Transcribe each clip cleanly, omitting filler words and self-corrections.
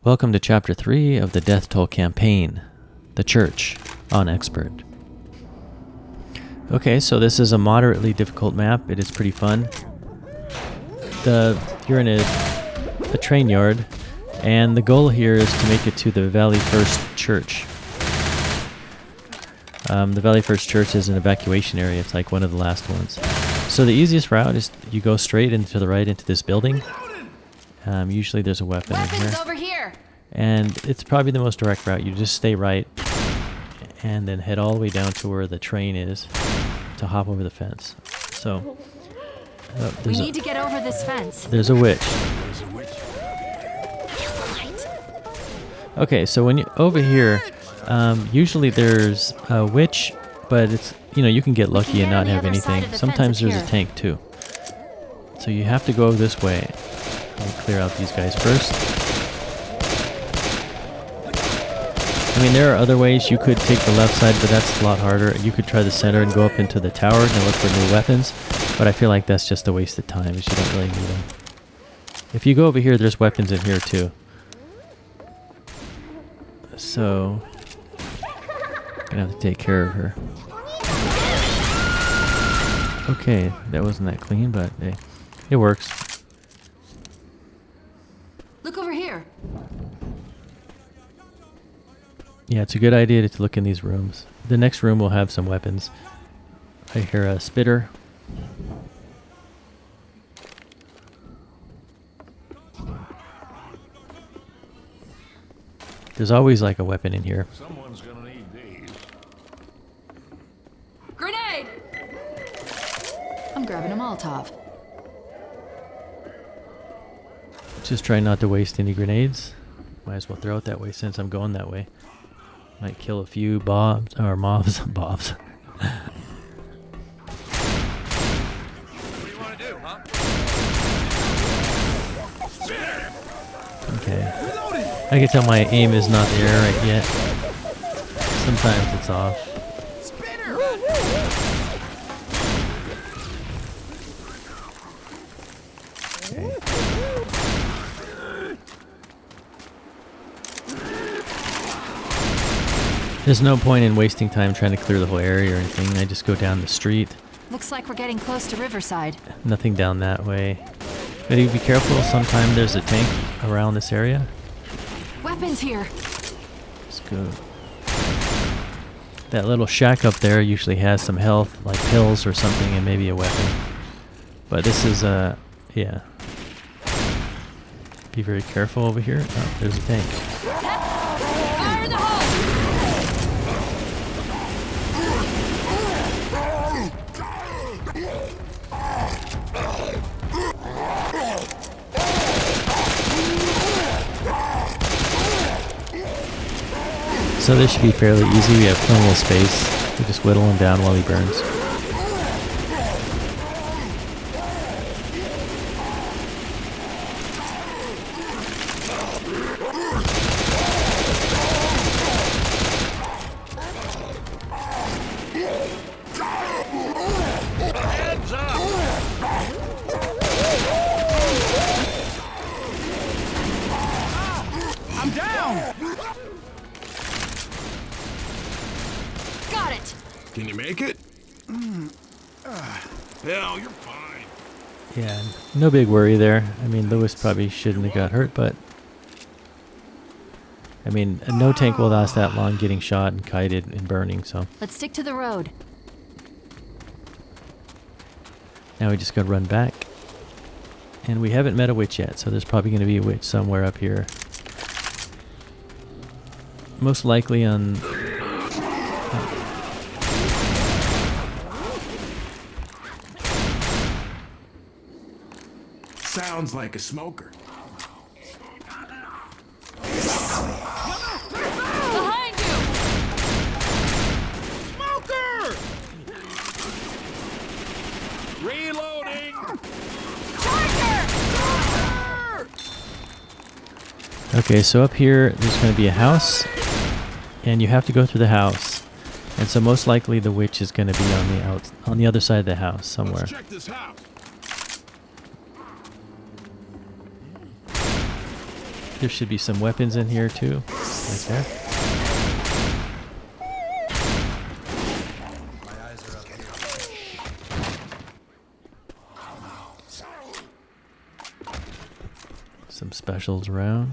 Welcome to Chapter 3 of the Death Toll campaign, The Church on Expert. Okay, so this is a moderately difficult map. It is pretty fun. You're in a train yard, and the goal here is to make it to the Valley First Church. The Valley First Church is an evacuation area. It's like one of the last ones. So the easiest route is you go straight and to the right into this building. Usually there's a weapon in here. Over here. And it's probably the most direct route. You just stay right and then head all the way down to where the train is to hop over the fence. So we need to get over this fence. There's a witch. Okay, so when you over here, usually there's a witch, but it's you can get lucky and not have anything. Sometimes there's a tank too. So you have to go this way. I'll clear out these guys first. I mean, there are other ways. You could take the left side, but that's a lot harder. You could try the center and go up into the tower and look for new weapons, but I feel like that's just a waste of time, as you don't really need them. If you go over here, there's weapons in here too. So, gonna have to take care of her. Okay, that wasn't that clean, but hey, it works. Look over here. Yeah, it's a good idea to look in these rooms. The next room will have some weapons. I hear a spitter. There's always like a weapon in here. Someone's gonna need these. Grenade! I'm grabbing a Molotov. Just try not to waste any grenades. Might as well throw it that way since I'm going that way. Might kill a few mobs. What do you want to do, huh? Okay. I can tell my aim is not there right yet. Sometimes it's off. Okay. There's no point in wasting time trying to clear the whole area or anything. I just go down the street. Looks like we're getting close to Riverside. Nothing down that way. But you be careful. Sometimes there's a tank around this area. Weapons here. Let's go. That little shack up there usually has some health, like pills or something, and maybe a weapon. But this is yeah. Be very careful over here. Oh, there's a tank. Fire in the hole! So this should be fairly easy. We have plenty of space. We just whittle him down while he burns. Heads up! I'm down! Got it! Can you make it? Hell, you're fine. Yeah, no big worry there. I mean, Lewis probably shouldn't have got hurt, but I mean, no tank will last that long getting shot and kited and burning, so Let's stick to the road. now we just gotta run back. And we haven't met a witch yet, so there's probably gonna be a witch somewhere up here. Most likely on... Sounds like a smoker. Behind you! Smoker! Reloading! Charger! Okay, so up here, there's going to be a house, and you have to go through the house. And so most likely the witch is going to be on the other side of the house somewhere. Let's check this house. There should be some weapons in here too, right there. Some specials around.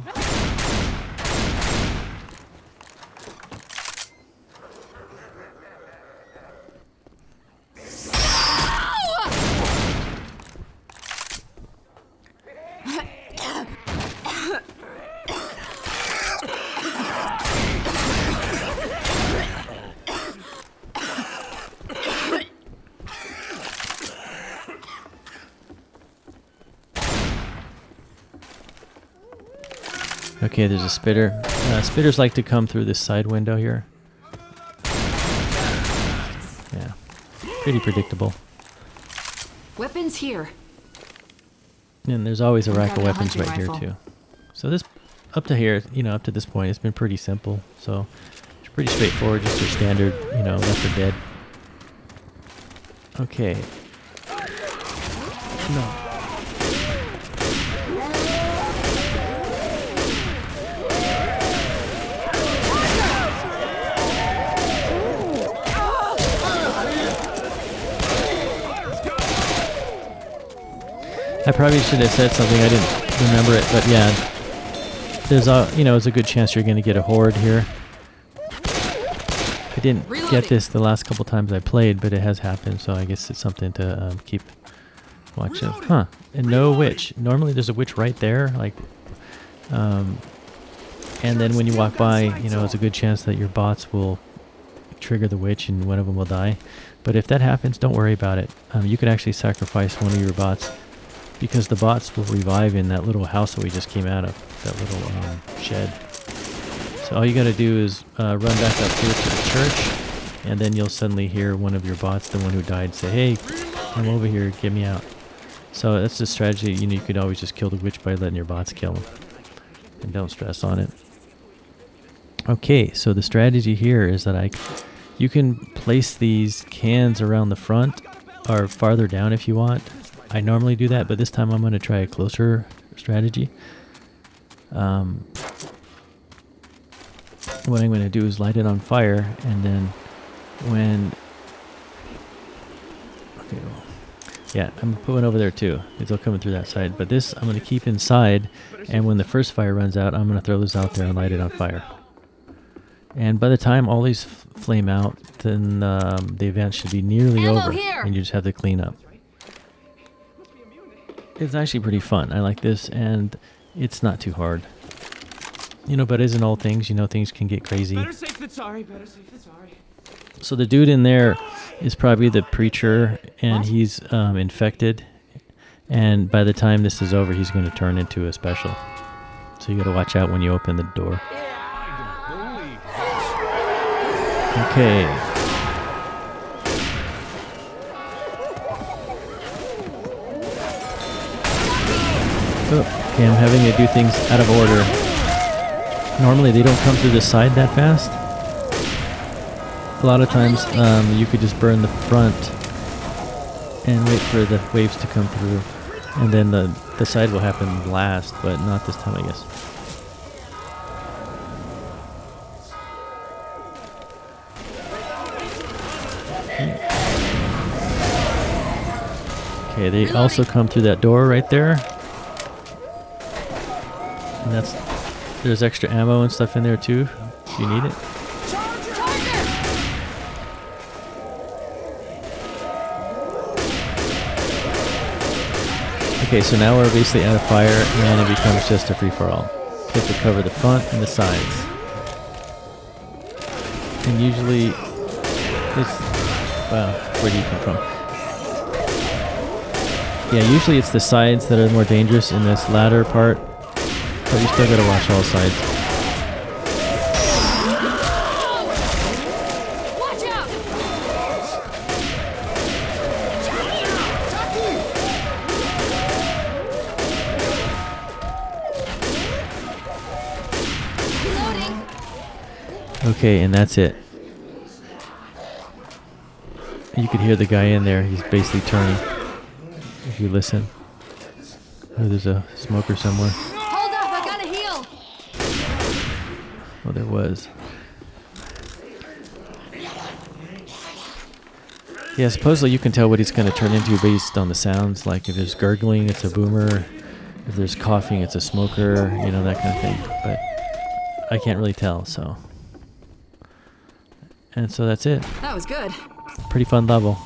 Okay, there's a spitter. Spitters like to come through this side window here. Yeah, pretty predictable. Weapons here. And there's always a rack of Grabbing a weapons right hunting here rifle. too. So this, up to here, up to this point, it's been pretty simple. So it's pretty straightforward, just your standard, Left 4 Dead. Okay. No. I probably should have said something. I didn't remember it, but yeah, there's it's a good chance you're going to get a horde here. I didn't get this the last couple times I played, but it has happened, so I guess it's something to keep watch of. Huh? And no witch. Normally there's a witch right there, like, and then when you walk by, it's a good chance that your bots will trigger the witch and one of them will die. But if that happens, don't worry about it. You could actually sacrifice one of your bots, because the bots will revive in that little house that we just came out of, that little shed. So all you got to do is run back up here to the church, and then you'll suddenly hear one of your bots, the one who died, say, "Hey, come over here, get me out." So that's the strategy. You could always just kill the witch by letting your bots kill him, and don't stress on it. Okay, so the strategy here is that you can place these cans around the front or farther down if you want. I normally do that, but this time I'm going to try a closer strategy. What I'm going to do is light it on fire, and then yeah, I'm putting over there too. It's all coming through that side. But this I'm going to keep inside, and when the first fire runs out, I'm going to throw this out there and light it on fire. And by the time all these flame out, then the event should be nearly Ammo over, here. and you just have to clean up. It's actually pretty fun. I like this, and it's not too hard. But as in all things, things can get crazy. Better safe than sorry, better safe than sorry. So the dude in there is probably the preacher, and he's infected. And by the time this is over, he's going to turn into a special. So you got to watch out when you open the door. Okay. Okay, I'm having to do things out of order. Normally they don't come through the side that fast. A lot of times you could just burn the front and wait for the waves to come through. And then the side will happen last, but not this time, I guess. Okay, they also come through that door right there. And there's extra ammo and stuff in there too, if you need it. Okay, so now we're basically out of fire, and it becomes just a free-for-all. You have to cover the front and the sides. And usually, where do you come from? Yeah, usually it's the sides that are more dangerous in this latter part. But you still gotta watch all sides. Watch out! Reloading. Okay, and that's it. You could hear the guy in there. He's basically turning. If you listen. Oh, there's a smoker somewhere. Hold up, I gotta heal. Oh, there was. Yeah, supposedly you can tell what he's going to turn into based on the sounds. Like if there's gurgling, it's a boomer. If there's coughing, it's a smoker. You know, that kind of thing. But I can't really tell, so. And so that's it. That was good. Pretty fun level.